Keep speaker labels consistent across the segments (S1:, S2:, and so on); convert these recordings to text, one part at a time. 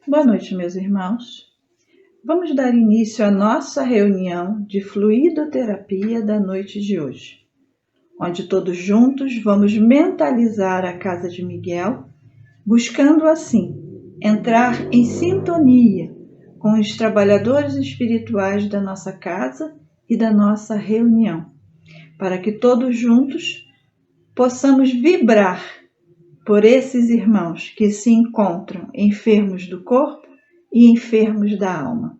S1: Boa noite, meus irmãos. Vamos dar início à nossa reunião de fluidoterapia da noite de hoje, onde todos juntos vamos mentalizar a casa de Miguel, buscando assim entrar em sintonia com os trabalhadores espirituais da nossa casa e da nossa reunião, para que todos juntos possamos vibrar por esses irmãos que se encontram enfermos do corpo e enfermos da alma,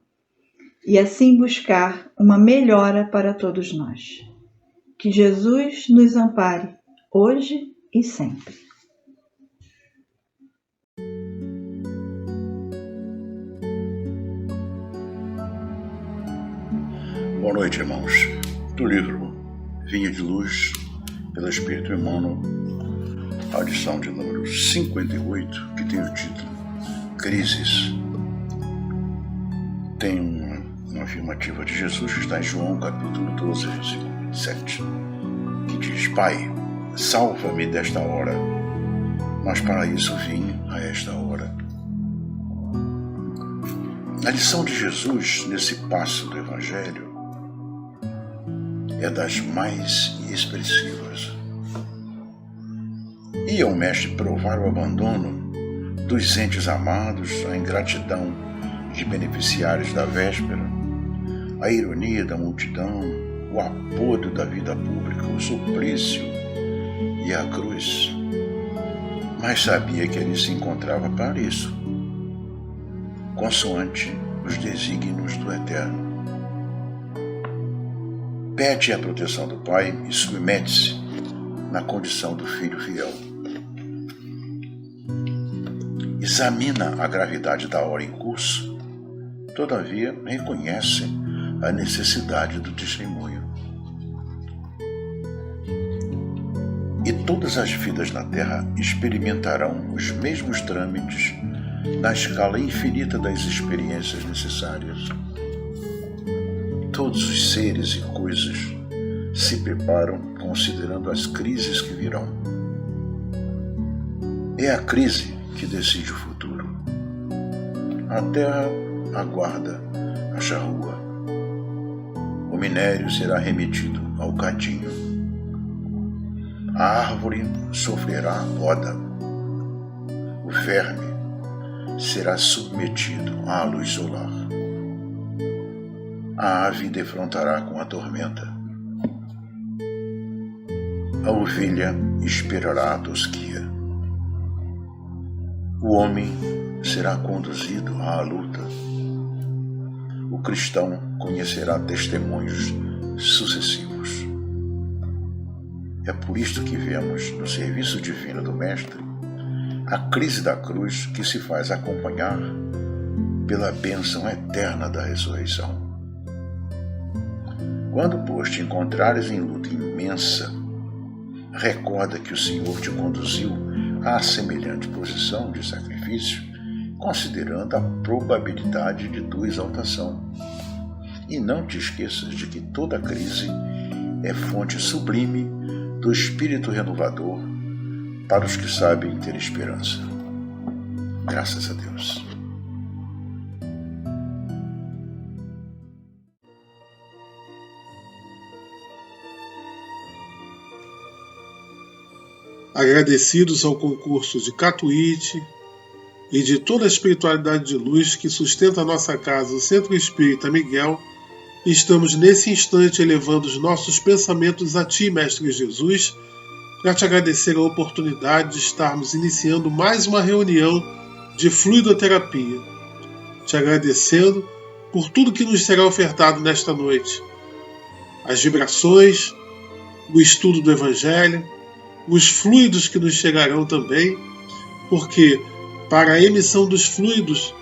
S1: e assim buscar uma melhora para todos nós. Que Jesus nos ampare hoje e sempre.
S2: Boa noite, irmãos. Do livro Vinha de Luz, pelo Espírito Emmanuel, a lição de número 58, que tem o título Crises. Tem uma afirmativa de Jesus que está em João, capítulo 12, versículo 27, que diz: Pai, salva-me desta hora, mas para isso vim a esta hora. A lição de Jesus nesse passo do Evangelho é das mais expressivas. Ia o Mestre provar o abandono dos entes amados, a ingratidão de beneficiários da véspera, a ironia da multidão, o apodro da vida pública, o suplício e a cruz. Mas sabia que ele se encontrava para isso, consoante os desígnios do Eterno. Pede a proteção do Pai e submete-se na condição do filho fiel. Examina a gravidade da hora em curso, todavia reconhece a necessidade do testemunho. E todas as vidas na Terra experimentarão os mesmos trâmites na escala infinita das experiências necessárias. Todos os seres e coisas se preparam considerando as crises que virão. É a crise que decide o futuro. A terra aguarda a charrua. O minério será remetido ao cadinho. A árvore sofrerá poda. O verme será submetido à luz solar. A ave defrontará com a tormenta. A ovelha esperará a tosquia. O homem será conduzido à luta. O cristão conhecerá testemunhos sucessivos. É por isto que vemos no serviço divino do Mestre a crise da cruz que se faz acompanhar pela bênção eterna da ressurreição. Quando, pois, te encontrares em luta imensa, recorda que o Senhor te conduziu à semelhante posição de sacrifício, considerando a probabilidade de tua exaltação. E não te esqueças de que toda crise é fonte sublime do Espírito renovador para os que sabem ter esperança. Graças a Deus.
S3: Agradecidos ao concurso de Catuíte e de toda a espiritualidade de luz que sustenta a nossa casa, o Centro Espírita Miguel, estamos nesse instante elevando os nossos pensamentos a Ti, Mestre Jesus, para te agradecer a oportunidade de estarmos iniciando mais uma reunião de fluidoterapia. Te agradecendo por tudo que nos será ofertado nesta noite. As vibrações, o estudo do Evangelho, os fluidos que nos chegarão também, porque para a emissão dos fluidos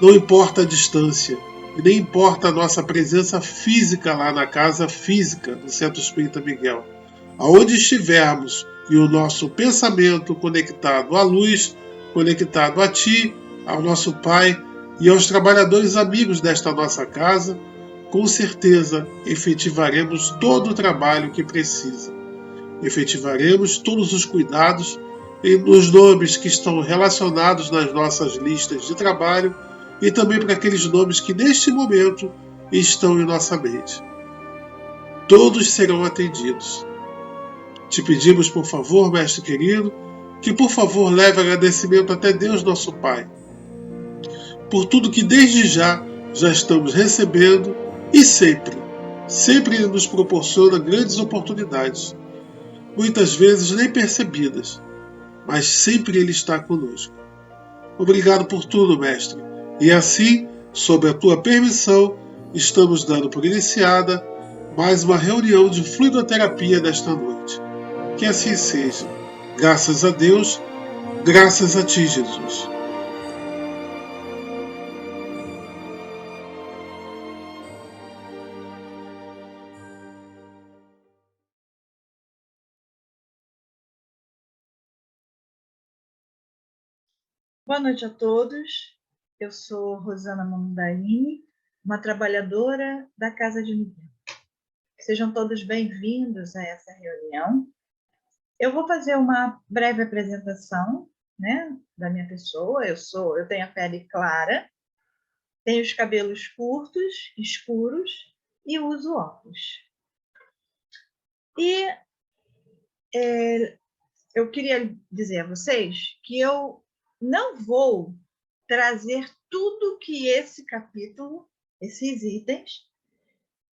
S3: não importa a distância e nem importa a nossa presença física lá na casa física do Centro Espírita Miguel. Aonde estivermos e o nosso pensamento conectado à luz, conectado a Ti, ao nosso Pai e aos trabalhadores amigos desta nossa casa, com certeza efetivaremos todo o trabalho que precisa. Efetivaremos todos os cuidados e nos nomes que estão relacionados nas nossas listas de trabalho e também para aqueles nomes que neste momento estão em nossa mente. Todos serão atendidos. Te pedimos, por favor, mestre querido, que por favor leve agradecimento até Deus nosso Pai, por tudo que desde já estamos recebendo e sempre Ele nos proporciona grandes oportunidades, muitas vezes nem percebidas, mas sempre Ele está conosco. Obrigado por tudo, mestre. E assim, sob a tua permissão, estamos dando por iniciada mais uma reunião de fluidoterapia desta noite. Que assim seja. Graças a Deus, graças a ti, Jesus.
S1: Boa noite a todos. Eu sou Rosana Mondaini, uma trabalhadora da Casa de Miguel. Sejam todos bem-vindos a essa reunião. Eu vou fazer uma breve apresentação, né, da minha pessoa. Eu tenho a pele clara, tenho os cabelos curtos, escuros e uso óculos. E eu queria dizer a vocês que eu não vou trazer tudo que esse capítulo, esses itens,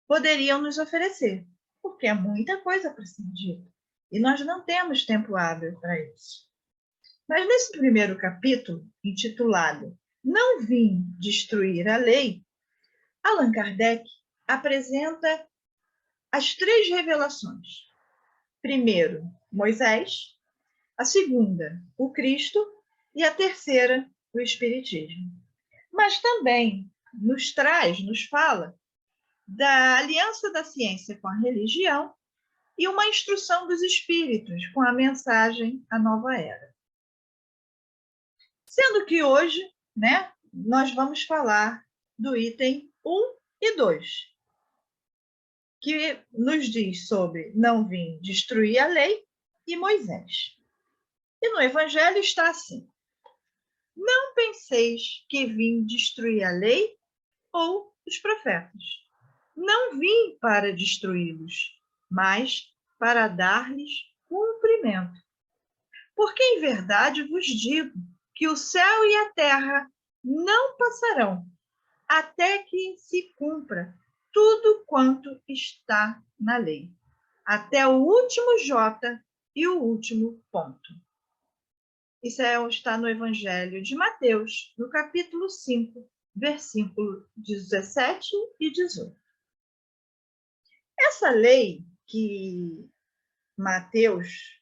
S1: poderiam nos oferecer, porque é muita coisa para ser dita. E nós não temos tempo hábil para isso. Mas nesse primeiro capítulo, intitulado Não Vim Destruir a Lei, Allan Kardec apresenta as 3 revelações. Primeiro, Moisés. A segunda, o Cristo. E a terceira, o Espiritismo. Mas também nos fala da aliança da ciência com a religião e uma instrução dos espíritos com a mensagem à nova era. Sendo que hoje, né, nós vamos falar do item 1 e 2, que nos diz sobre não vim destruir a lei e Moisés. E no Evangelho está assim: não penseis que vim destruir a lei ou os profetas. Não vim para destruí-los, mas para dar-lhes cumprimento. Porque em verdade vos digo que o céu e a terra não passarão até que se cumpra tudo quanto está na lei, até o último J e o último ponto. Isso está no Evangelho de Mateus, no capítulo 5, versículo 17 e 18. Essa lei que Mateus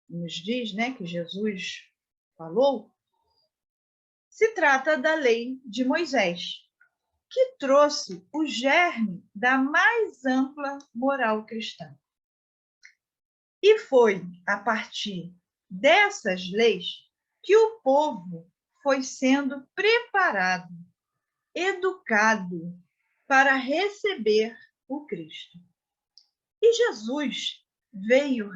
S1: nos diz, né, que Jesus falou, se trata da lei de Moisés, que trouxe o germe da mais ampla moral cristã. E foi a partir dessas leis que o povo foi sendo preparado, educado para receber o Cristo. E Jesus veio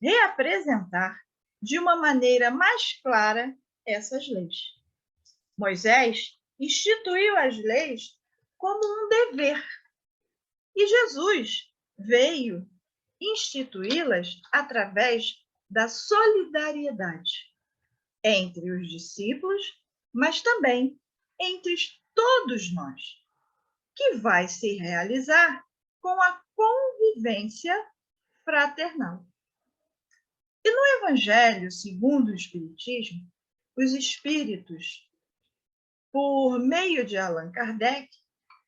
S1: reapresentar de uma maneira mais clara essas leis. Moisés instituiu as leis como um dever, e Jesus veio instituí-las através da solidariedade entre os discípulos, mas também entre todos nós, que vai se realizar com a convivência fraternal. E no Evangelho segundo o Espiritismo, os espíritos, por meio de Allan Kardec,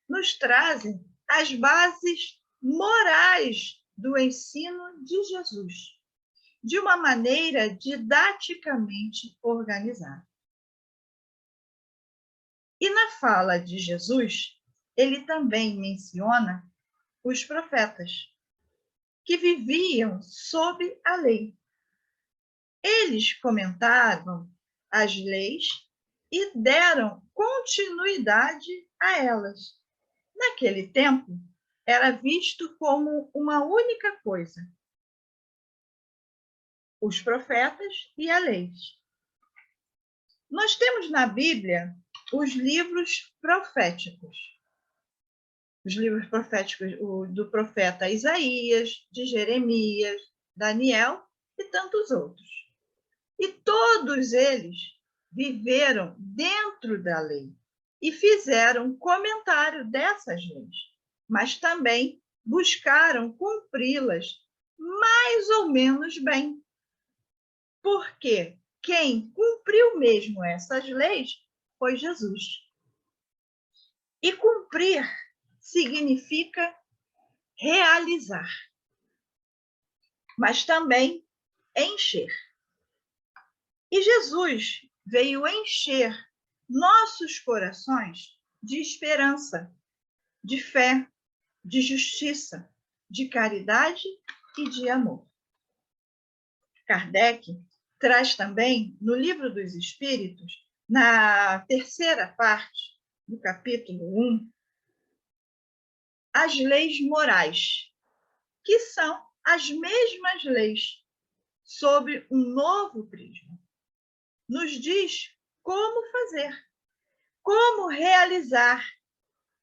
S1: nos trazem as bases morais do ensino de Jesus, de uma maneira didaticamente organizada. E na fala de Jesus, ele também menciona os profetas, que viviam sob a lei. Eles comentavam as leis e deram continuidade a elas. Naquele tempo, era visto como uma única coisa. os profetas e a lei. Nós temos na Bíblia os livros proféticos. Os livros proféticos do profeta Isaías, de Jeremias, Daniel e tantos outros. E todos eles viveram dentro da lei e fizeram comentário dessas leis, mas também buscaram cumpri-las mais ou menos bem. Porque quem cumpriu mesmo essas leis foi Jesus. E cumprir significa realizar, mas também encher. E Jesus veio encher nossos corações de esperança, de fé, de justiça, de caridade e de amor. Kardec traz também, no Livro dos Espíritos, na terceira parte do capítulo 1, as leis morais, que são as mesmas leis, sob um novo prisma. Nos diz como fazer, como realizar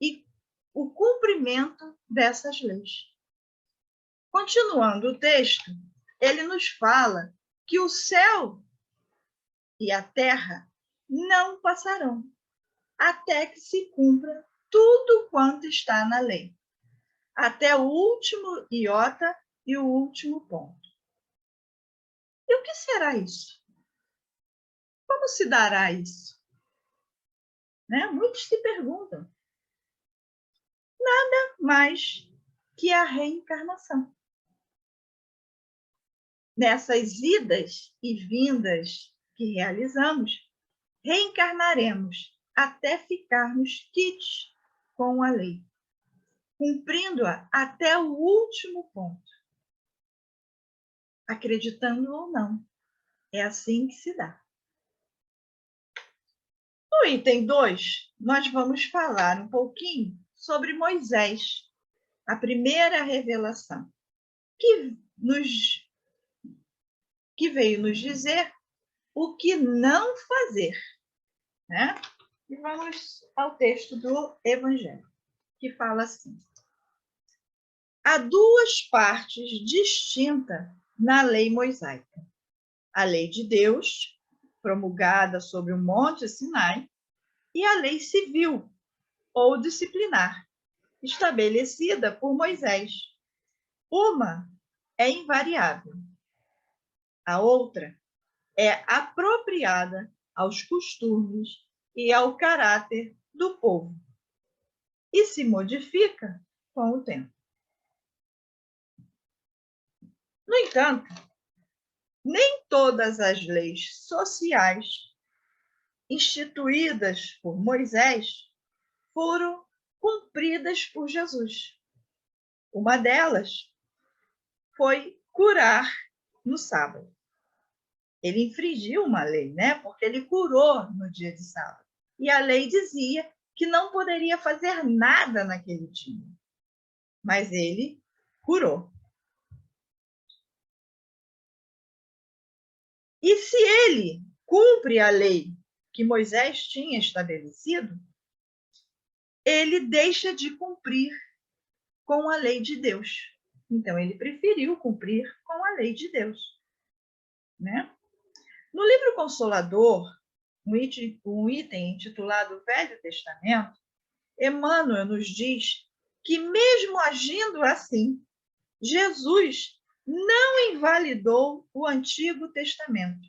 S1: e o cumprimento dessas leis. Continuando o texto, ele nos fala que o céu e a terra não passarão, até que se cumpra tudo quanto está na lei, até o último iota e o último ponto. E o que será isso? Como se dará isso? Né? Muitos se perguntam. Nada mais que a reencarnação. Nessas idas e vindas que realizamos, reencarnaremos até ficarmos quites com a lei, cumprindo-a até o último ponto. Acreditando ou não, é assim que se dá. No item 2, nós vamos falar um pouquinho sobre Moisés, a primeira revelação, que veio nos dizer o que não fazer. Né? E vamos ao texto do Evangelho, que fala assim: há duas partes distintas na lei mosaica. A lei de Deus, promulgada sobre o Monte Sinai, e a lei civil, ou disciplinar, estabelecida por Moisés. Uma é invariável, a outra é apropriada aos costumes e ao caráter do povo, e se modifica com o tempo. No entanto, nem todas as leis sociais instituídas por Moisés foram cumpridas por Jesus. Uma delas foi curar no sábado. Ele infringiu uma lei, né? Porque ele curou no dia de sábado. E a lei dizia que não poderia fazer nada naquele dia. Mas ele curou. E se ele cumpre a lei que Moisés tinha estabelecido, ele deixa de cumprir com a lei de Deus. Então, ele preferiu cumprir com a lei de Deus. Né? No livro Consolador, um item intitulado Velho Testamento, Emmanuel nos diz que, mesmo agindo assim, Jesus não invalidou o Antigo Testamento,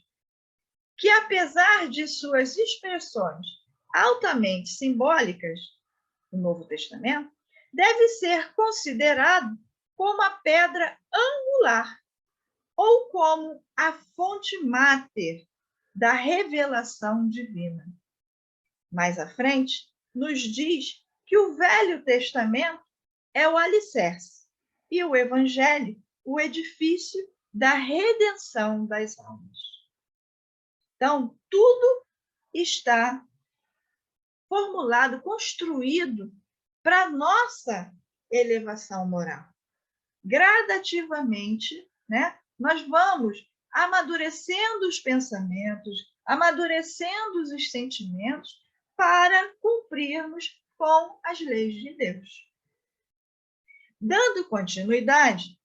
S1: que, apesar de suas expressões altamente simbólicas, o Novo Testamento deve ser considerado como a pedra angular ou como a fonte máter da revelação divina. Mais à frente, nos diz que o Velho Testamento é o alicerce e o Evangelho o edifício da redenção das almas. Então, tudo está formulado, construído para a nossa elevação moral. Gradativamente, né, nós vamos amadurecendo os pensamentos, amadurecendo os sentimentos para cumprirmos com as leis de Deus. Dando continuidade,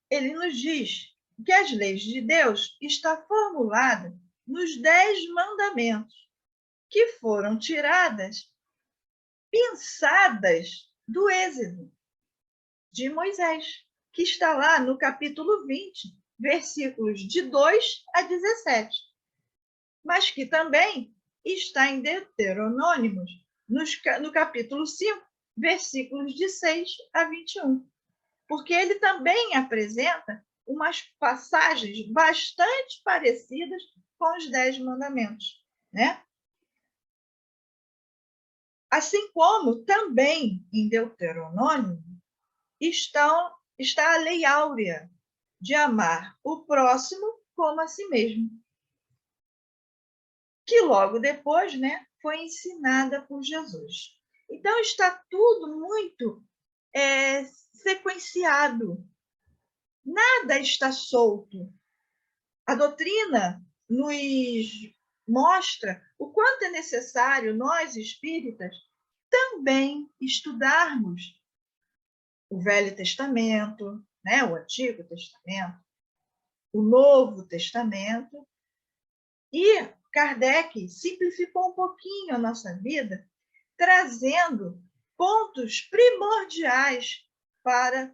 S1: ele nos diz que as leis de Deus estão formuladas nos 10 mandamentos, que foram tiradas, pensadas do Êxodo de Moisés, que está lá no capítulo 20, versículos de 2 a 17, mas que também está em Deuteronômio, no capítulo 5, versículos de 6 a 21, porque ele também apresenta umas passagens bastante parecidas com os 10 mandamentos, né? Assim como também em Deuteronômio está a lei áurea de amar o próximo como a si mesmo, que logo depois, né, foi ensinada por Jesus. Então está tudo muito sequenciado, nada está solto. A doutrina nos mostra o quanto é necessário nós, espíritas, também estudarmos o Velho Testamento, né, o Antigo Testamento, o Novo Testamento. E Kardec simplificou um pouquinho a nossa vida, trazendo pontos primordiais para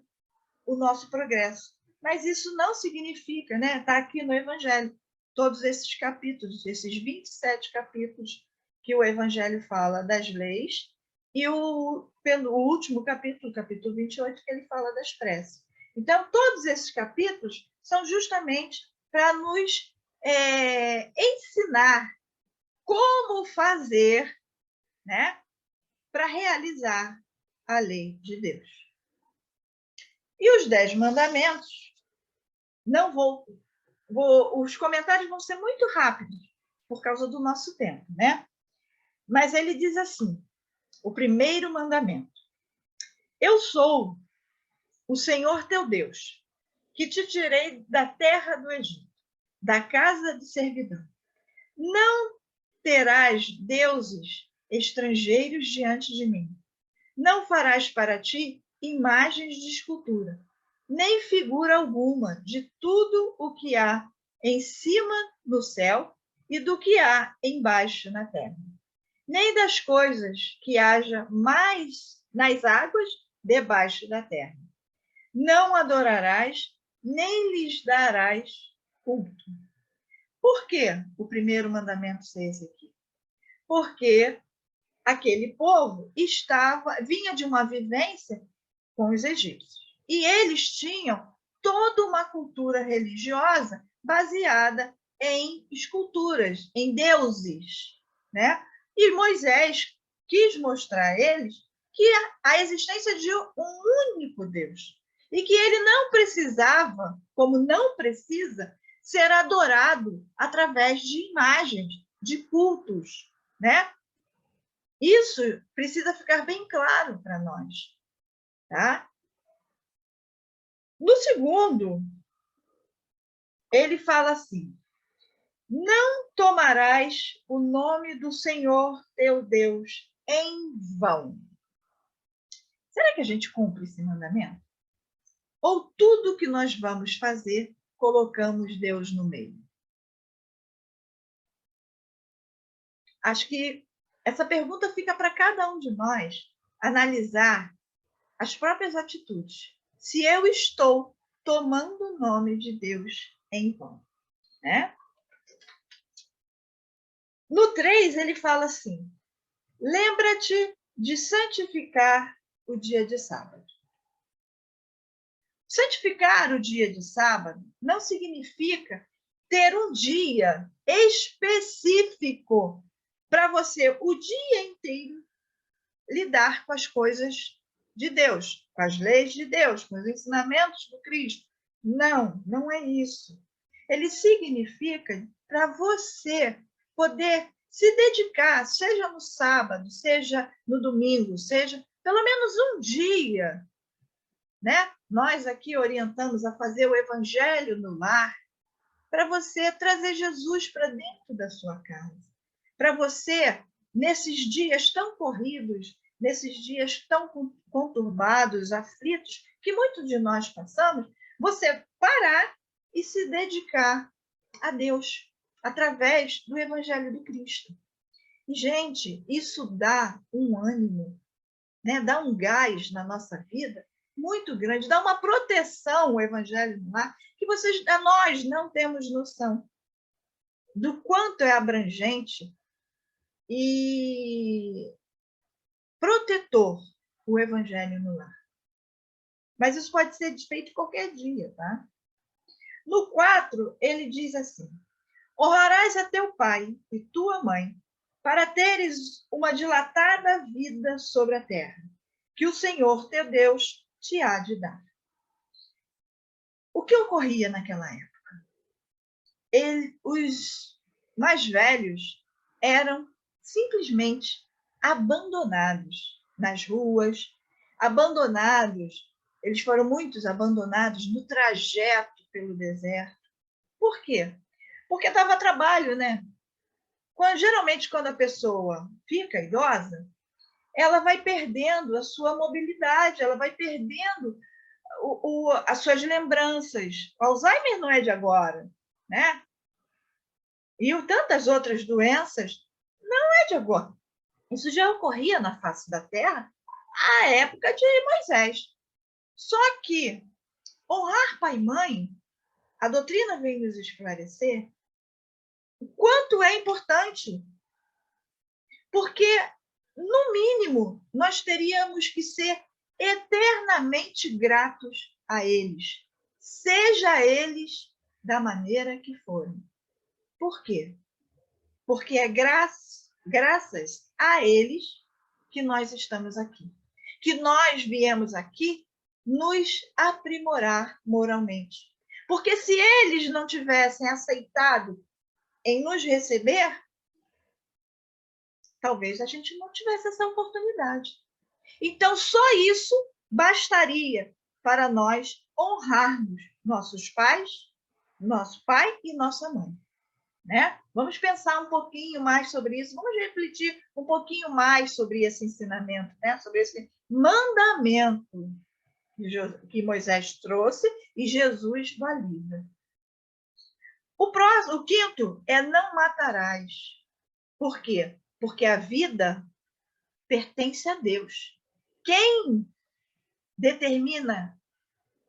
S1: o nosso progresso. Mas isso não significa, né? Está aqui no Evangelho, todos esses capítulos, esses 27 capítulos que o Evangelho fala das leis, e o último capítulo, o capítulo 28, que ele fala das preces. Então, todos esses capítulos são justamente para nos ensinar como fazer, né, para realizar a lei de Deus. E os 10 mandamentos, não os comentários vão ser muito rápidos, por causa do nosso tempo, né? Mas ele diz assim, o primeiro mandamento: eu sou o Senhor teu Deus, que te tirei da terra do Egito, da casa de servidão. Não terás deuses estrangeiros diante de mim. Não farás para ti imagens de escultura, nem figura alguma de tudo o que há em cima no céu e do que há embaixo na terra, nem das coisas que haja mais nas águas debaixo da terra. Não adorarás, nem lhes darás culto. Por que o primeiro mandamento ser esse aqui? Porque aquele povo vinha de uma vivência com os egípcios. E eles tinham toda uma cultura religiosa baseada em esculturas, em deuses, né? E Moisés quis mostrar a eles que a existência de um único Deus e que ele não precisava, como não precisa, ser adorado através de imagens, de cultos, né? Isso precisa ficar bem claro para nós, tá? No segundo, ele fala assim: não tomarás o nome do Senhor teu Deus em vão. Será que a gente cumpre esse mandamento? Ou tudo que nós vamos fazer, colocamos Deus no meio? Acho que essa pergunta fica para cada um de nós analisar as próprias atitudes. Se eu estou tomando o nome de Deus em vão, né? No 3, ele fala assim: lembra-te de santificar o dia de sábado. Santificar o dia de sábado não significa ter um dia específico para você, o dia inteiro, lidar com as coisas de Deus, com as leis de Deus, com os ensinamentos do Cristo. Não, não é isso. Ele significa para você poder se dedicar, seja no sábado, seja no domingo, seja pelo menos um dia, né? Nós aqui orientamos a fazer o evangelho no lar, para você trazer Jesus para dentro da sua casa. Para você, nesses dias tão corridos, nesses dias tão conturbados, aflitos, que muitos de nós passamos, você parar e se dedicar a Deus através do Evangelho do Cristo. E, gente, isso dá um ânimo, né? Dá um gás na nossa vida muito grande, dá uma proteção ao Evangelho no lar, que nós não temos noção do quanto é abrangente e protetor o Evangelho no lar. Mas isso pode ser feito qualquer dia, tá? No 4, ele diz assim: honrarás a teu pai e tua mãe, para teres uma dilatada vida sobre a terra, que o Senhor teu Deus te há de dar. O que ocorria naquela época? Os mais velhos eram simplesmente abandonados nas ruas, abandonados. Eles foram muitos abandonados no trajeto pelo deserto. Por quê? Porque dava trabalho, né? Geralmente, quando a pessoa fica idosa, ela vai perdendo a sua mobilidade, ela vai perdendo as suas lembranças. O Alzheimer não é de agora, né? E tantas outras doenças não é de agora. Isso já ocorria na face da Terra à época de Moisés. Só que honrar pai e mãe, a doutrina vem nos esclarecer o quanto é importante. Porque, no mínimo, nós teríamos que ser eternamente gratos a eles, seja eles da maneira que forem. Por quê? Porque é graças a eles que nós estamos aqui. Que nós viemos aqui nos aprimorar moralmente. Porque se eles não tivessem aceitado em nos receber, talvez a gente não tivesse essa oportunidade. Então, só isso bastaria para nós honrarmos nossos pais, nosso pai e nossa mãe. Né? Vamos pensar um pouquinho mais sobre isso, vamos refletir um pouquinho mais sobre esse ensinamento, né? Sobre esse mandamento que Moisés trouxe e Jesus valida. O 5º é não matarás. Por quê? Porque a vida pertence a Deus. Quem determina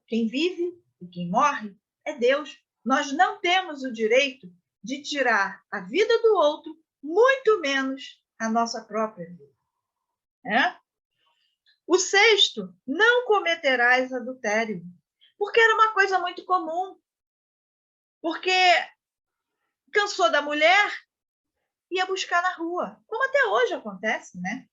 S1: quem vive e quem morre é Deus. Nós não temos o direito de tirar a vida do outro, muito menos a nossa própria vida. O 6º, não cometerás adultério, porque era uma coisa muito comum. Porque cansou da mulher, ia buscar na rua, como até hoje acontece, né?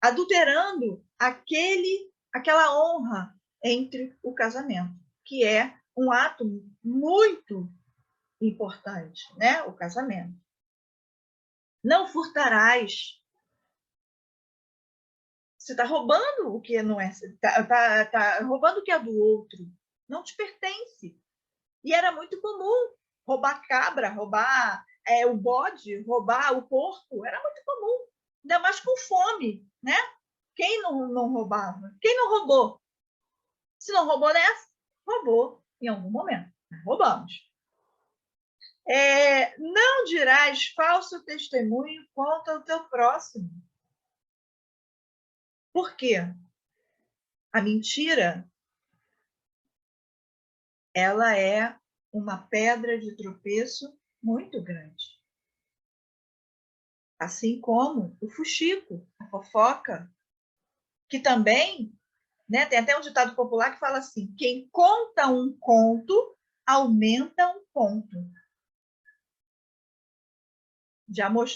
S1: Adulterando aquela honra entre o casamento, que é um ato muito importante, né? O casamento. Não furtarás. Você está roubando o que não é, tá roubando o que é do outro. Não te pertence. E era muito comum roubar cabra, roubar o bode, roubar o porco. Era muito comum. Ainda mais com fome, né? Quem não roubava? Quem não roubou? Se não roubou nessa, roubou em algum momento. Roubamos. Não dirás falso testemunho contra o teu próximo. Por quê? A mentira, ela é uma pedra de tropeço muito grande. Assim como o fuxico, a fofoca, que também, né, tem até um ditado popular que fala assim: quem conta um conto, aumenta um ponto.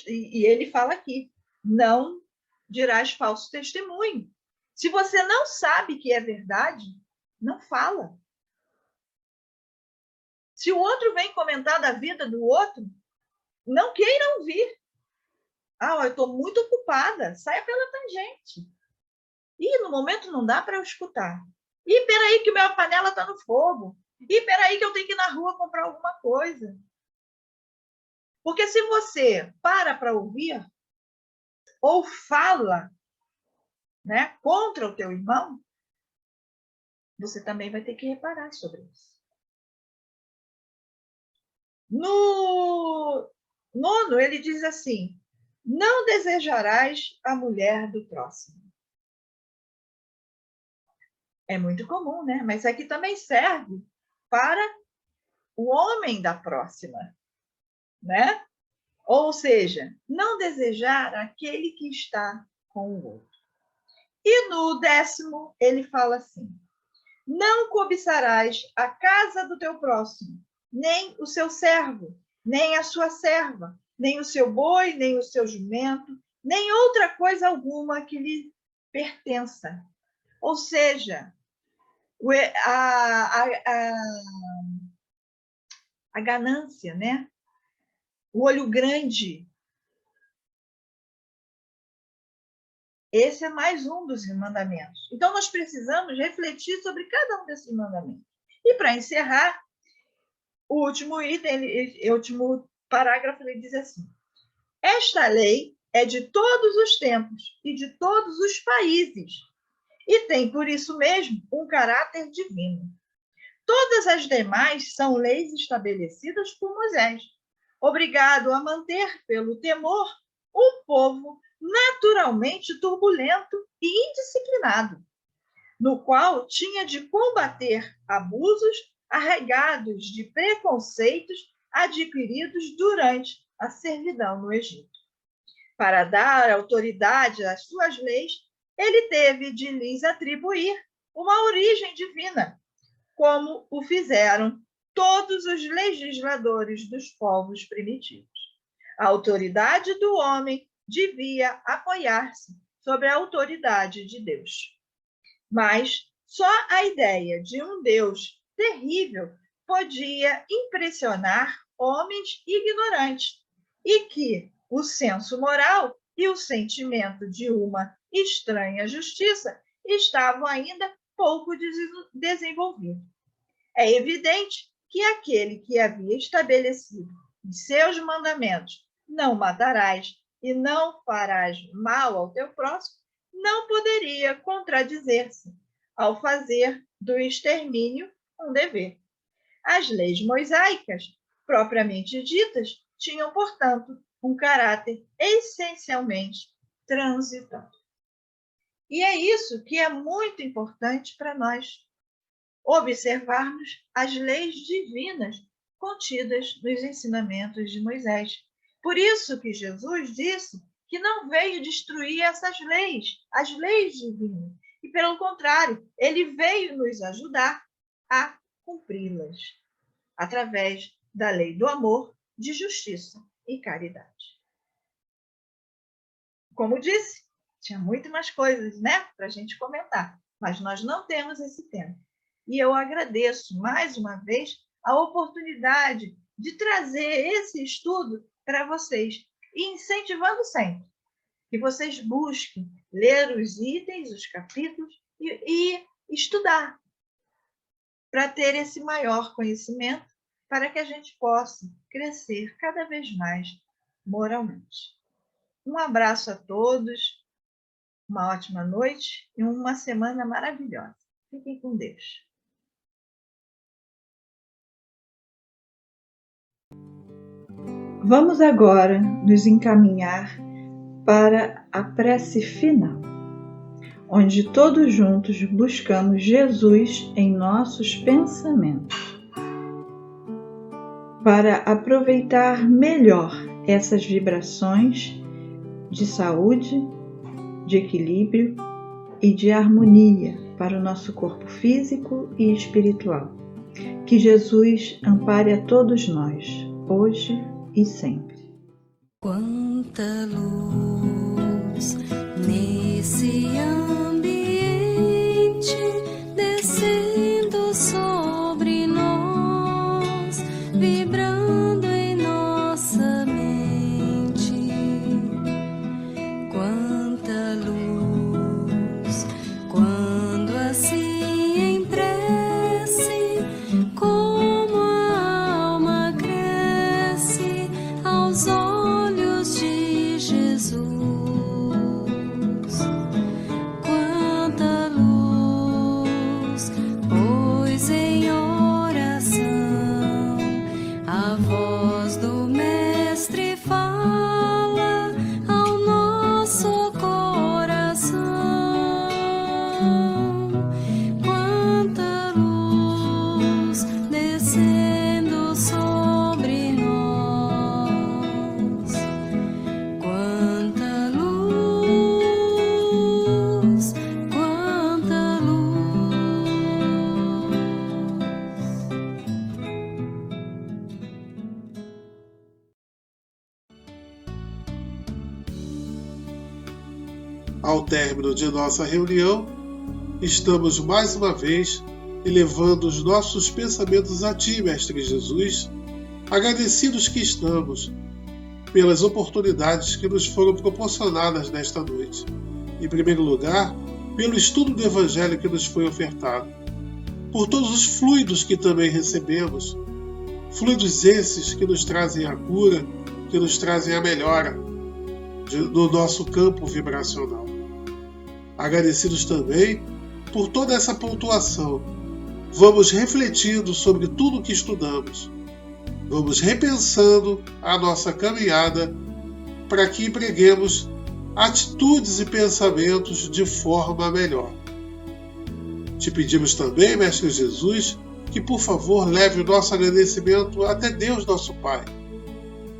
S1: E ele fala aqui, não dirás falso testemunho. Se você não sabe que é verdade, não fala. Se o outro vem comentar da vida do outro, não queira ouvir. Eu estou muito ocupada, saia pela tangente. No momento não dá para eu escutar. Peraí que minha panela está no fogo. E peraí que eu tenho que ir na rua comprar alguma coisa. Porque se você para ouvir ou fala, né, contra o teu irmão, você também vai ter que reparar sobre isso. No 9, ele diz assim: não desejarás a mulher do próximo. É muito comum, né? Mas aqui também serve para o homem da próxima, né? Ou seja, não desejar aquele que está com o outro. E no 10, ele fala assim: não cobiçarás a casa do teu próximo, nem o seu servo, nem a sua serva, nem o seu boi, nem o seu jumento, nem outra coisa alguma que lhe pertença. Ou seja, a ganância, né? O olho grande. Esse é mais um dos mandamentos. Então, nós precisamos refletir sobre cada um desses mandamentos. E, para encerrar, o último item, o último parágrafo, ele diz assim: esta lei é de todos os tempos e de todos os países, e tem, por isso mesmo, um caráter divino. Todas as demais são leis estabelecidas por Moisés, obrigado a manter, pelo temor, um povo naturalmente turbulento e indisciplinado, no qual tinha de combater abusos arraigados de preconceitos adquiridos durante a servidão no Egito. Para dar autoridade às suas leis, ele teve de lhes atribuir uma origem divina, como o fizeram todos os legisladores dos povos primitivos. A autoridade do homem devia apoiar-se sobre a autoridade de Deus. Mas só a ideia de um Deus terrível podia impressionar homens ignorantes e que o senso moral e o sentimento de uma estranha justiça estavam ainda pouco desenvolvidos. É evidente que aquele que havia estabelecido em seus mandamentos: não matarás e não farás mal ao teu próximo, não poderia contradizer-se ao fazer do extermínio um dever. As leis mosaicas, propriamente ditas, tinham, portanto, um caráter essencialmente transitório. E é isso que é muito importante para nós observarmos as leis divinas contidas nos ensinamentos de Moisés. Por isso que Jesus disse que não veio destruir essas leis, as leis divinas, e pelo contrário, ele veio nos ajudar a cumpri-las através da lei do amor, de justiça e caridade. Como disse, tinha muito mais coisas, né, para a gente comentar, mas nós não temos esse tempo. E eu agradeço mais uma vez a oportunidade de trazer esse estudo para vocês e incentivando sempre que vocês busquem ler os itens, os capítulos e estudar para ter esse maior conhecimento, para que a gente possa crescer cada vez mais moralmente. Um abraço a todos, uma ótima noite e uma semana maravilhosa. Fiquem com Deus.
S4: Vamos agora nos encaminhar para a prece final, onde todos juntos buscamos Jesus em nossos pensamentos, para aproveitar melhor essas vibrações de saúde, de equilíbrio e de harmonia para o nosso corpo físico e espiritual. Que Jesus ampare a todos nós, hoje e sempre.
S5: Quanta luz nesse ambiente, descendo sobre nós, vibrando em nossa mente. Quanta luz, quando assim em prece
S3: Ao término de nossa reunião, estamos mais uma vez elevando os nossos pensamentos a Ti, Mestre Jesus, agradecidos que estamos pelas oportunidades que nos foram proporcionadas nesta noite. Em primeiro lugar, pelo estudo do Evangelho que nos foi ofertado, por todos os fluidos que também recebemos, fluidos esses que nos trazem a cura, que nos trazem a melhora do nosso campo vibracional. Agradecidos também por toda essa pontuação, vamos refletindo sobre tudo o que estudamos, vamos repensando a nossa caminhada para que empreguemos atitudes e pensamentos de forma melhor. Te pedimos também, Mestre Jesus, que por favor leve o nosso agradecimento até Deus nosso Pai,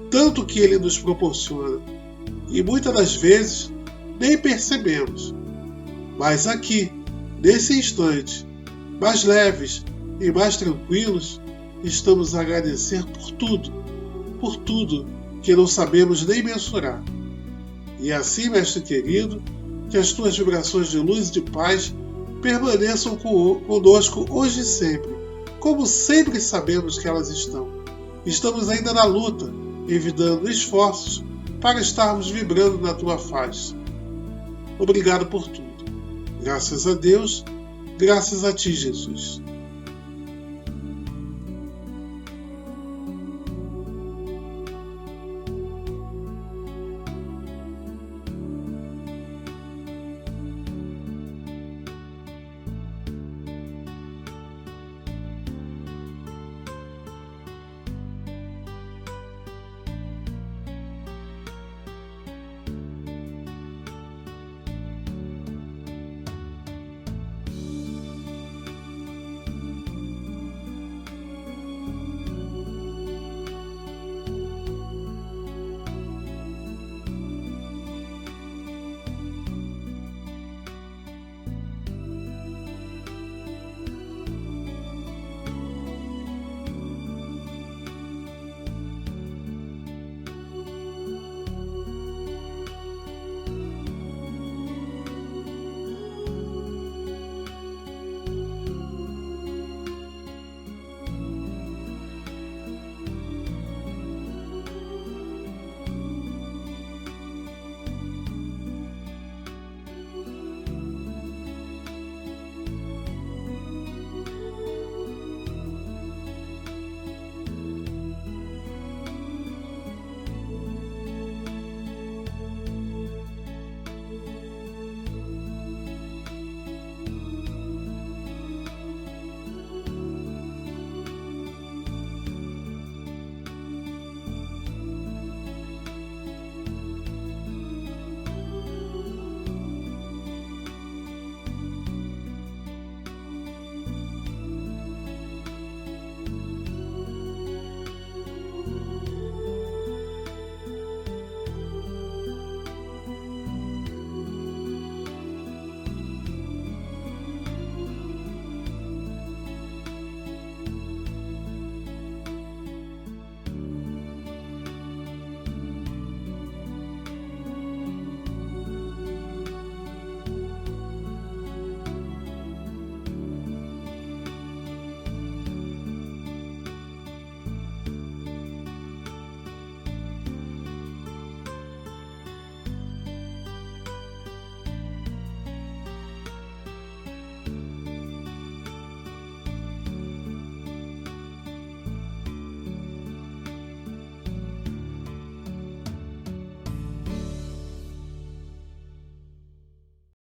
S3: tanto que Ele nos proporciona, e muitas das vezes nem percebemos, mas aqui, nesse instante, mais leves e mais tranquilos, estamos a agradecer por tudo que não sabemos nem mensurar. E assim, Mestre querido, que as Tuas vibrações de luz e de paz permaneçam conosco hoje e sempre, como sempre sabemos que elas estão. Estamos ainda na luta, evitando esforços para estarmos vibrando na Tua face. Obrigado por tudo. Graças a Deus, graças a Ti, Jesus.